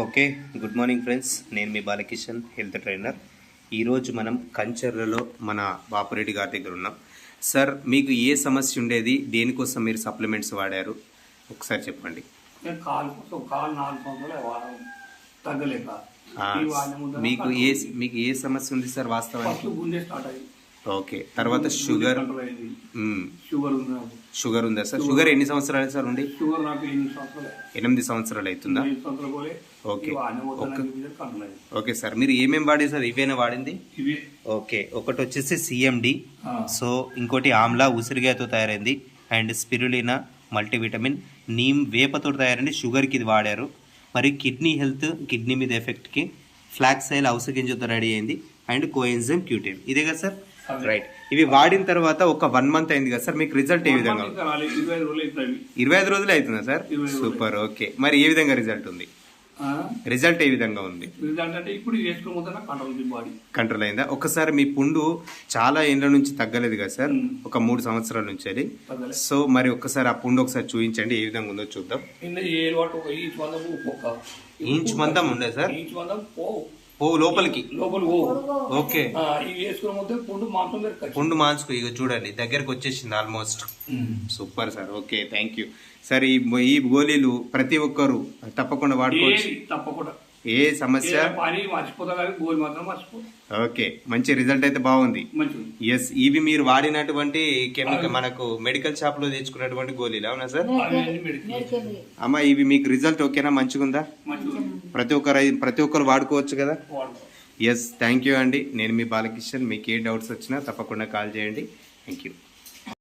Okay, good morning friends. నేను మీ Balakishan, health trainer. ఈరోజు మనం కంచర్లలో మన బాపురెడ్డి గారి దగ్గర ఉన్నాం. సార్, మీకు ఏ సమస్య ఉండేది, దేనికోసం మీరు సప్లిమెంట్స్ వాడారు ఒకసారి చెప్పండి. మీకు ఏ సమస్య ఉంది సార్ వాస్తవానికి? ఓకే, తర్వాత షుగర్ ఉందా సార్? షుగర్ ఎన్ని సంవత్సరాలు సార్ ఉండి? 8 సంవత్సరాలు అవుతుందా? ఓకే సార్, మీరు ఏమేమి వాడే సార్? ఇవేనా వాడింది? ఓకే, ఒకటి వచ్చేసి సిఎండి, సో ఇంకోటి ఆమ్లా ఉసిరిగాయతో తయారైంది, అండ్ స్పిరులినా మల్టీవిటమిన్, నీమ్ వేపతో తయారైంది. షుగర్కి ఇది వాడారు. మరి కిడ్నీ హెల్త్, కిడ్నీ మీద ఎఫెక్ట్కి ఫ్లాక్స్ ఆయిల్ అవస గింజతో రెడీ అయింది, అండ్ కోఎంజైమ్ క్యూటెన్. ఇదే కదా సార్? రైట్. ఇవి వాడిన తర్వాత ఒక 1 మంత్ అయింది కదా సార్, మీకు రిజల్ట్ ఏ విధంగా? 25 రోజులు అవుతుందా సార్? సూపర్. ఓకే, మరి ఏ విధంగా రిజల్ట్ ఉంది? రిజల్ట్ ఏ విధంగా ఉంది? కంట్రోల్ అయిందా? ఒకసారి మీ పుండు చాలా ఏళ్ళ నుంచి తగ్గలేదు కదా సార్, ఒక 3 సంవత్సరాల నుంచి అది. సో మరి ఒక్కసారి ఆ పుండు ఒకసారి చూపించండి, ఏ విధంగా ఉందో చూద్దాం. ఇంచు మందం ఉండే సార్? లోపలికి ఓకే, పుండు మాంచుకు ఇక చూడండి దగ్గరకు వచ్చేసింది almost. Super sir. Okay, thank you sir. ఈ గోళీలు ప్రతి ఒక్కరు తప్పకుండా వాడుకోవచ్చు. ఏ సమస్య? ఓకే, మంచి రిజల్ట్ అయితే బాగుంది. ఎస్, ఇవి మీరు వాడినటువంటి కెమికల్ మనకు మెడికల్ షాప్ లో తెచ్చుకున్నటువంటి గోళీలు అవునా సార్? అమ్మా, ఇవి మీకు రిజల్ట్ ఓకేనా? మంచిగా ఉందా? ప్రతి ఒక్కరు వాడుకోవచ్చు కదా? ఎస్, థ్యాంక్ యూ అండి. నేను మీ బాలకిషన్. మీకు ఏ డౌట్స్ వచ్చినా తప్పకుండా కాల్ చేయండి. Thank you.